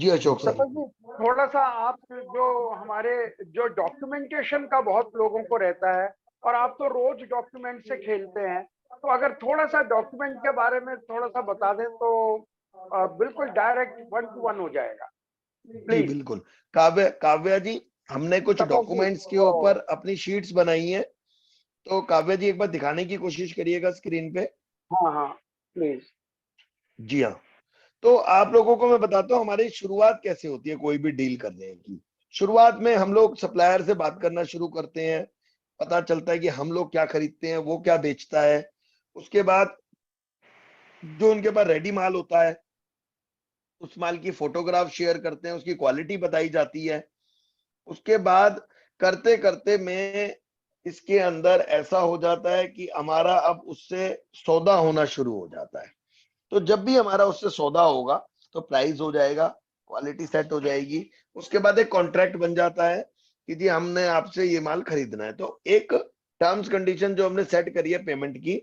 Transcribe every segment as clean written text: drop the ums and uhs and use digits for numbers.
जी Ashok sir. सपत जी, थोड़ा सा आप जो हमारे जो डॉक्यूमेंटेशन का बहुत लोगों को रहता है, और आप तो रोज डॉक्यूमेंट से खेलते हैं, तो अगर थोड़ा सा डॉक्यूमेंट के बारे में थोड़ा सा बता दें तो बिल्कुल डायरेक्ट वन टू वन हो जाएगा, जी प्लीज। बिल्कुल। काव्या जी, हमने कुछ सपत जी, डॉक्यूमेंट्स के ऊपर अपनी शीट्स बनाई है, तो काव्या जी एक बार दिखाने की कोशिश करिएगा स्क्रीन पे। हाँ हाँ, प्लीज। जी हाँ। तो आप लोगों को मैं बताता हूँ हमारी शुरुआत कैसे होती है कोई भी डील करने की। शुरुआत में हम लोग सप्लायर से बात करना शुरू करते हैं, पता चलता है कि हम लोग क्या खरीदते हैं, वो क्या बेचता है। उसके बाद जो उनके पास रेडी माल होता है, उस माल की फोटोग्राफ शेयर करते हैं, उसकी क्वालिटी बताई जाती है। उसके बाद करते करते में इसके अंदर ऐसा हो जाता है कि हमारा अब उससे सौदा होना शुरू हो जाता है। तो जब भी हमारा उससे सौदा होगा तो प्राइस हो जाएगा, क्वालिटी सेट हो जाएगी। उसके बाद एक कॉन्ट्रैक्ट बन जाता है कि जी हमने आपसे ये माल खरीदना है। तो एक टर्म्स कंडीशन जो हमने सेट करी है पेमेंट की,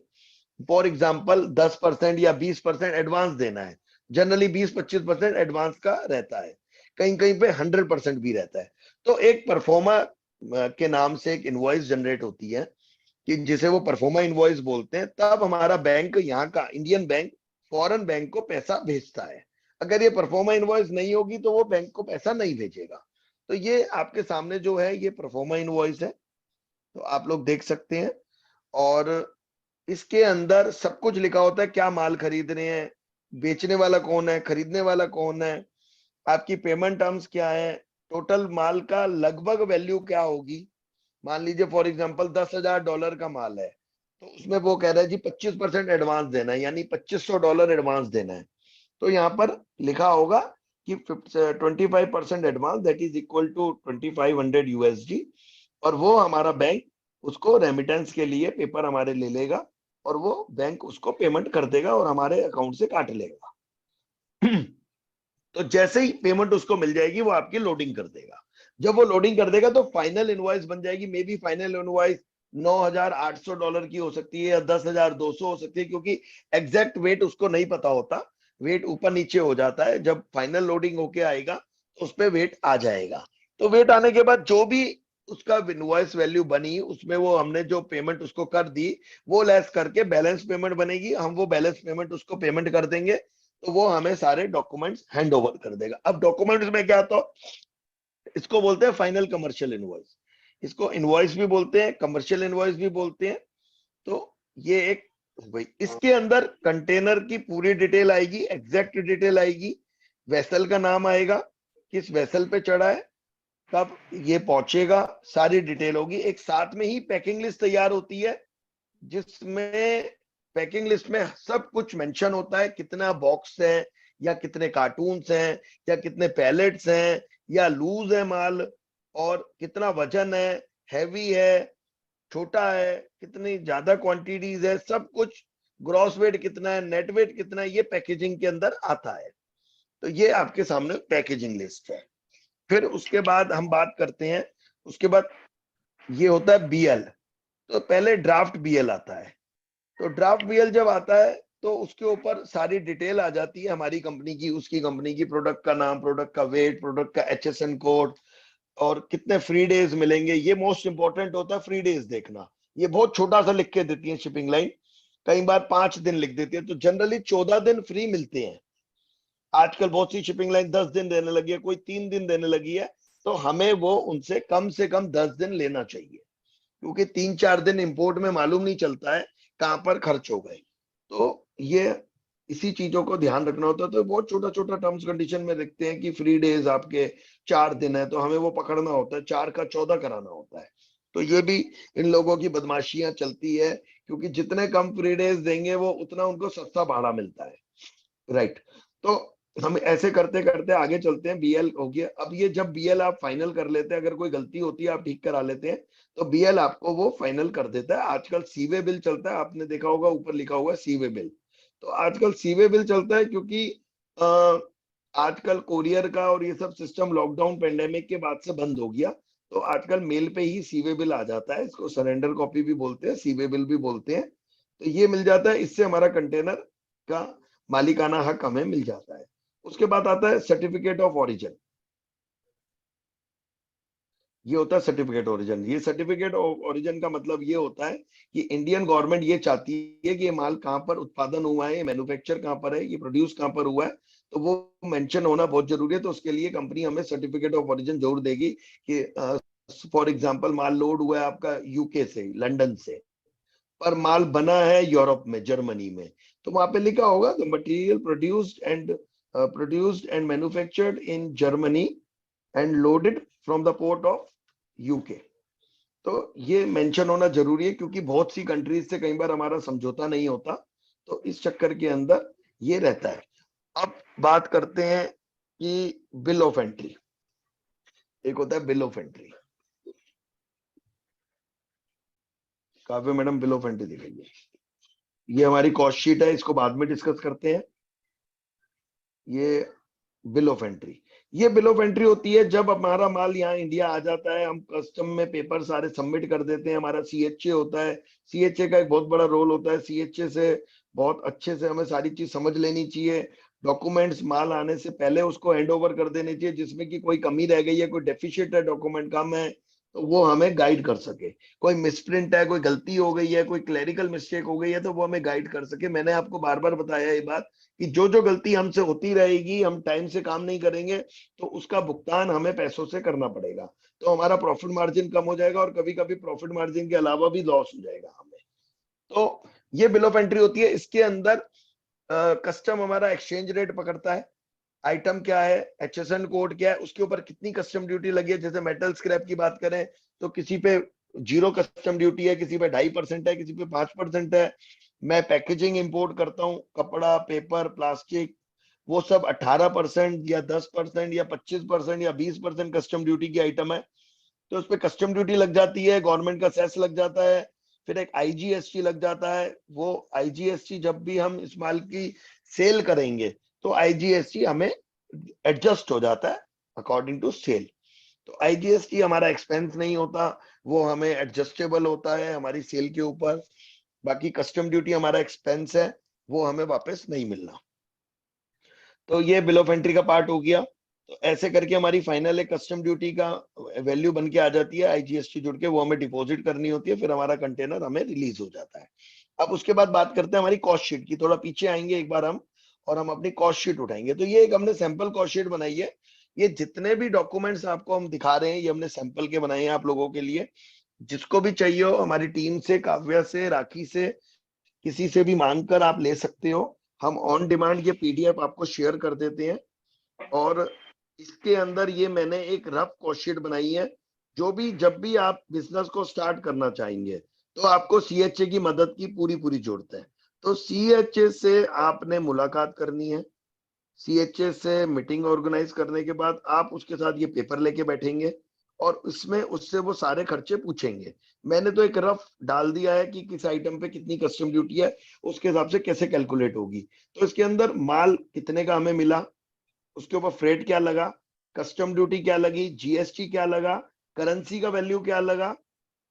फॉर एग्जाम्पल 10% या 20% एडवांस देना है। जनरली 20-25% एडवांस का रहता है, कहीं कहीं पे 100% भी रहता है। तो एक परफॉर्मा के नाम से एक इनवॉइस जनरेट होती है कि जिसे वो परफॉर्मा इनवॉइस बोलते हैं। तब हमारा बैंक, यहाँ का इंडियन बैंक, फॉरेन बैंक को पैसा भेजता है। अगर ये परफॉर्मा इनवॉइस नहीं होगी तो वो बैंक को पैसा नहीं भेजेगा। तो ये आपके सामने जो है ये परफॉर्मा इनवॉइस है, तो आप लोग देख सकते हैं। और इसके अंदर सब कुछ लिखा होता है, क्या माल खरीद रहे हैं, बेचने वाला कौन है, खरीदने वाला कौन है, आपकी पेमेंट टर्म्स क्या है, टोटल माल का लगभग वैल्यू क्या होगी। मान लीजिए फॉर एग्जांपल $10,000 का माल है, तो उसमें वो कह रहा है जी 25% एडवांस देना है, यानी $2,500 एडवांस देना है। तो यहाँ पर लिखा होगा कि 25% advance, that is equal to 2500 USD। और वो हमारा बैंक उसको रेमिटेंस के लिए पेपर हमारे ले लेगा, और वो बैंक उसको पेमेंट कर देगा और हमारे अकाउंट से काट लेगा। तो जैसे ही पेमेंट उसको मिल जाएगी वो आपकी लोडिंग कर देगा। जब वो लोडिंग कर देगा तो फाइनल इनवॉइस बन जाएगी। मे बी फाइनल इनवॉइस $9,800 की हो सकती है या 10,200 हो सकती है, क्योंकि एग्जैक्ट वेट उसको नहीं पता होता। वेट ऊपर नीचे हो जाता है। जब फाइनल लोडिंग होके आएगा तो उस पर वेट आ जाएगा। तो वेट आने के बाद जो भी उसका इनवॉइस वैल्यू बनी, उसमें वो हमने जो पेमेंट उसको कर दी, वो लेस करके बैलेंस पेमेंट बनेगी। हम वो बैलेंस पेमेंट उसको पेमेंट कर देंगे, तो वो हमें सारे डॉक्यूमेंट्स हैंड ओवर कर देगा। अब डॉक्यूमेंट्स में क्या, तो इसको बोलते हैं फाइनल कमर्शियल इनवॉइस। इसको इनवॉइस भी बोलते हैं, कमर्शियल इनवॉइस भी बोलते हैं। तो ये एक भाई, इसके अंदर कंटेनर की पूरी डिटेल आएगी, एग्जैक्ट डिटेल आएगी, वेसल का नाम आएगा, किस वेसल पे चढ़ा है, कब ये पहुंचेगा, सारी डिटेल होगी। एक साथ में ही पैकिंग लिस्ट तैयार होती है, जिसमें पैकिंग लिस्ट में सब कुछ मेंशन होता है, कितना बॉक्स है या कितने कार्टून्स हैं या कितने पैलेट्स हैं या लूज है माल, और कितना वजन है, हैवी है, छोटा है, कितनी ज्यादा क्वांटिटीज है, सब कुछ। ग्रॉस वेट कितना है, नेट वेट कितना है, ये पैकेजिंग के अंदर आता है। तो ये आपके सामने पैकेजिंग लिस्ट है। फिर उसके बाद हम बात करते हैं, उसके बाद ये होता है बीएल। तो पहले ड्राफ्ट बीएल आता है। तो ड्राफ्ट बीएल जब आता है तो उसके ऊपर सारी डिटेल आ जाती है हमारी कंपनी की, उसकी कंपनी की, प्रोडक्ट का नाम, प्रोडक्ट का वेट, प्रोडक्ट का HSN कोड, और कितने फ्री डेज मिलेंगे। ये मोस्ट इंपॉर्टेंट होता है, फ्री डेज देखना। ये बहुत छोटा सा लिख के देती है शिपिंग लाइन, कई बार 5 दिन लिख देती है। तो जनरली 14 दिन फ्री मिलते हैं। आजकल बहुत सी शिपिंग लाइन 10 दिन देने लगी है, कोई 3 दिन देने लगी है। तो हमें वो उनसे कम से कम 10 दिन लेना चाहिए, क्योंकि 3-4 दिन इंपोर्ट में मालूम नहीं चलता है कहां पर खर्च हो गए। तो ये इसी चीजों को ध्यान रखना होता है। तो बहुत छोटा छोटा टर्म्स कंडीशन में देखते हैं कि फ्री डेज आपके 4 दिन है, तो हमें वो पकड़ना होता है, 4 का 14 कराना होता है। तो ये भी इन लोगों की बदमाशियां चलती है, क्योंकि जितने कम फ्री डेज देंगे वो उतना उनको सस्ता भाड़ा मिलता है। राइट। तो हम ऐसे करते करते आगे चलते हैं। बीएल हो गया। अब ये जब बीएल आप फाइनल कर लेते हैं, अगर कोई गलती होती है आप ठीक करा लेते हैं, तो बीएल आपको वो फाइनल कर देता है। आजकल सीवे बिल चलता है, आपने देखा होगा ऊपर लिखा होगा सीवे बिल। तो आजकल सीवे बिल चलता है क्योंकि आजकल कोरियर का और ये सब सिस्टम लॉकडाउन पेंडेमिक के बाद से बंद हो गया। तो आजकल मेल पे ही सीवे बिल आ जाता है। इसको सरेंडर कॉपी भी बोलते हैं, सीवे बिल भी बोलते हैं। तो ये मिल जाता है, इससे हमारा कंटेनर का मालिकाना हक हमें मिल जाता है। उसके बाद आता है सर्टिफिकेट ऑफ ओरिजिन। ये होता है सर्टिफिकेट ओरिजिन। ये सर्टिफिकेट ओरिजिन का मतलब ये होता है कि इंडियन गवर्नमेंट ये चाहती है कि ये माल कहाँ पर उत्पादन हुआ है, ये मैन्युफैक्चर कहाँ पर है, ये प्रोड्यूस कहाँ पर हुआ है, तो वो मेंशन होना बहुत जरूरी है। तो उसके लिए कंपनी हमें सर्टिफिकेट ऑफ ओरिजिन जरूर देगी कि फॉर एग्जांपल माल लोड हुआ है आपका यूके से, लंदन से, पर माल बना है यूरोप में, जर्मनी में, तो वहां पे लिखा होगा the material produced and manufactured in Germany and loaded from the port of UK. तो ये मेंशन होना जरूरी है, क्योंकि बहुत सी कंट्रीज से कई बार हमारा समझौता नहीं होता, तो इस चक्कर के अंदर ये रहता है। अब बात करते हैं कि बिल ऑफ एंट्री। एक होता है बिल ऑफ एंट्री। काव्य मैडम बिल ऑफ एंट्री दिखाइए। ये हमारी कॉस्ट शीट है, इसको बाद में डिस्कस करते हैं। ये बिल ऑफ एंट्री, ये बिल ऑफ एंट्री होती है जब हमारा माल यहाँ इंडिया आ जाता है, हम कस्टम में पेपर सारे सबमिट कर देते हैं, हमारा सीएचए होता है। सीएचए का एक बहुत बड़ा रोल होता है। सीएचए से बहुत अच्छे से हमें सारी चीज समझ लेनी चाहिए। डॉक्यूमेंट्स माल आने से पहले उसको हैंड ओवर कर देने चाहिए, जिसमें कि कोई कमी रह गई है, कोई डेफिशिएंट है, डॉक्यूमेंट कम है, तो वो हमें गाइड कर सके। कोई मिसप्रिंट है, कोई गलती हो गई है, कोई क्लैरिकल मिस्टेक हो गई है, तो वो हमें गाइड कर सके। मैंने आपको बार बार बताया ये बात कि जो जो गलती हमसे होती रहेगी, हम टाइम से काम नहीं करेंगे, तो उसका भुगतान हमें पैसों से करना पड़ेगा। तो हमारा प्रॉफिट मार्जिन कम हो जाएगा, और कभी कभी प्रॉफिट मार्जिन के अलावा भी लॉस हो जाएगा हमें। तो ये बिल ऑफ एंट्री होती है। इसके अंदर कस्टम हमारा एक्सचेंज रेट पकड़ता है, आइटम क्या है, एचएसएन कोड क्या है, उसके ऊपर कितनी कस्टम ड्यूटी लगी है। जैसे मेटल स्क्रैप की बात करें तो किसी पे 0 कस्टम ड्यूटी है, किसी पे 2.5% है, किसी पे 5% है। मैं पैकेजिंग इंपोर्ट करता हूँ, कपड़ा, पेपर, प्लास्टिक, वो सब 18% या 10% या 25% या 20% कस्टम ड्यूटी की आइटम है, तो उस पर कस्टम ड्यूटी लग जाती है, गवर्नमेंट का सेस लग जाता है। फिर एक आईजीएसटी लग जाता है। वो आईजीएसटी जब भी हम इस माल की सेल करेंगे, तो आईजीएसटी हमें एडजस्ट हो जाता है अकॉर्डिंग टू सेल। तो आईजीएसटी हमारा एक्सपेंस नहीं होता, वो हमें एडजस्टेबल होता है हमारी सेल के ऊपर। बाकी कस्टम ड्यूटी हमारा एक्सपेंस है, वो हमें वापस नहीं मिलना। तो ये बिल ऑफ एंट्री का पार्ट हो गया। तो ऐसे करके हमारी फाइनल एक कस्टम ड्यूटी का वैल्यू बन के आ जाती है, आईजीएसटी जुड़ के, वो हमें डिपॉजिट करनी होती है, फिर हमारा कंटेनर हमें रिलीज हो जाता है। अब उसके बाद बात करते हैं हमारी कॉस्ट शीट की। थोड़ा पीछे आएंगे एक बार हम, और हम अपनी कॉस्ट शीट उठाएंगे। तो ये एक हमने सैंपल कॉस्ट शीट बनाई है। ये जितने भी डॉक्यूमेंट्स आपको हम दिखा रहे हैं, ये हमने सैंपल के बनाए हैं आप लोगों के लिए। जिसको भी चाहिए हो हमारी टीम से, काव्या से, राखी से, किसी से भी मांग कर आप ले सकते हो। हम ऑन डिमांड ये पीडीएफ आपको शेयर कर देते हैं। और इसके अंदर ये मैंने एक रफ कॉस्ट शीट बनाई है, जो भी जब भी आप बिजनेस को स्टार्ट करना चाहेंगे, तो आपको सीएचए की मदद की पूरी पूरी जरूरत है। तो सीएचए से आपने मुलाकात करनी है। सीएचए से मीटिंग ऑर्गेनाइज करने के बाद आप उसके साथ ये पेपर लेके बैठेंगे, और उसमें उससे वो सारे खर्चे पूछेंगे। मैंने तो एक रफ डाल दिया है कि किस आइटम पे कितनी कस्टम ड्यूटी है, उसके हिसाब से कैसे कैलकुलेट होगी। तो इसके अंदर माल कितने का हमें मिला, उसके ऊपर फ्रेट क्या लगा, कस्टम ड्यूटी क्या लगी, जीएसटी क्या लगा, करेंसी का वैल्यू क्या लगा,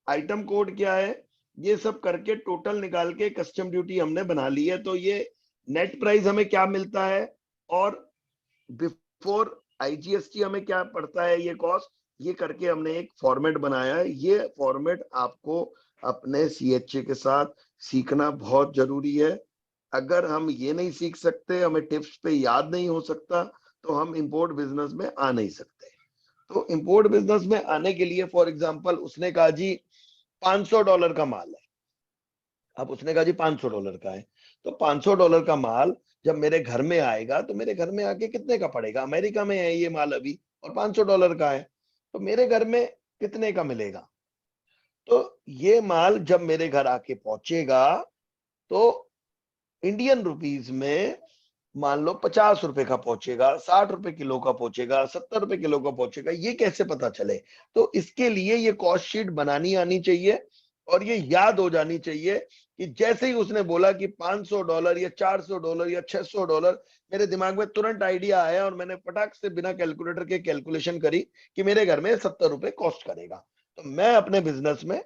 आइटम कोड क्या है, ये सब करके टोटल निकाल के कस्टम ड्यूटी हमने बना ली है। तो ये नेट प्राइस हमें क्या मिलता है, और बिफोर आईजीएसटी हमें क्या पड़ता है ये कॉस्ट, ये करके हमने एक फॉर्मेट बनाया है। ये फॉर्मेट आपको अपने सीएचए के साथ सीखना बहुत जरूरी है। अगर हम ये नहीं सीख सकते, हमें टिप्स पे याद नहीं हो सकता, तो हम इंपोर्ट बिजनेस में आ नहीं सकते। तो इंपोर्ट बिजनेस में आने के लिए फॉर एग्जांपल उसने कहा जी $500 का माल है। अब उसने कहा जी $500 का है, तो $500 का माल जब मेरे घर में आएगा, तो मेरे घर में आके कितने का पड़ेगा। अमेरिका में है ये माल अभी, और $500 का है, तो मेरे घर में कितने का मिलेगा। तो ये माल जब मेरे घर आके पहुंचेगा, तो इंडियन रुपीज में मान लो ₹50 का पहुंचेगा, ₹60 किलो का पहुंचेगा, ₹70 किलो का पहुंचेगा, ये कैसे पता चले। तो इसके लिए ये कॉस्ट शीट बनानी आनी चाहिए, और ये याद हो जानी चाहिए कि जैसे ही उसने बोला कि $500 या $400 या $600, मेरे दिमाग में तुरंत आइडिया आया, और मैंने फटाक से बिना कैलकुलेटर के कैलकुलेशन करी कि मेरे घर में ₹70 कॉस्ट करेगा। तो मैं अपने बिजनेस में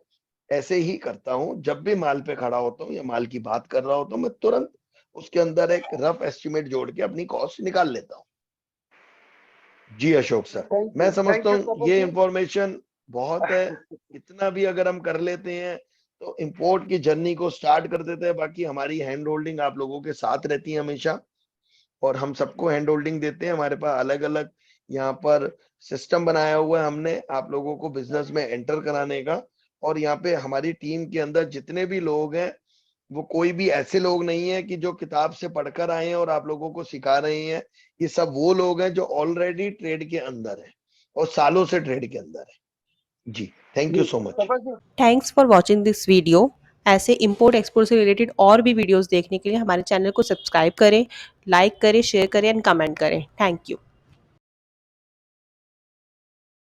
ऐसे ही करता हूं। जब भी माल पे खड़ा होता हूँ या माल की बात कर रहा होता हूँ, मैं तुरंत उसके अंदर एक रफ एस्टिमेट जोड़ के अपनी कॉस्ट निकाल लेता हूँ। जी अशोक सर, थैंक मैं यू, समझता थैंक यू हूँ तपन ये जी। इंफॉर्मेशन बहुत है। इतना भी अगर हम कर लेते हैं तो इंपोर्ट की जर्नी को स्टार्ट कर देते हैं। बाकी हमारी हैंड होल्डिंग आप लोगों के साथ रहती है हमेशा, और हम सबको हैंड होल्डिंग देते हैं। हमारे पास अलग अलग यहाँ पर सिस्टम बनाया हुआ है हमने आप लोगों को बिजनेस में एंटर कराने का। और यहाँ पे हमारी टीम के अंदर जितने भी लोग हैं, वो कोई भी ऐसे लोग नहीं है कि जो किताब से पढ़कर आए हैं और आप लोगों को सिखा रहे हैं। ये सब वो लोग हैं जो ऑलरेडी ट्रेड के अंदर है और सालों से ट्रेड के अंदर है। जी, थैंक यू जी so much. Tapan ji, thanks for watching this video. ऐसे इंपोर्ट एक्सपोर्ट से रिलेटेड और भी वीडियोस देखने के लिए हमारे चैनल को सब्सक्राइब करें, लाइक करें, शेयर करें एंड कमेंट करें। Thank you.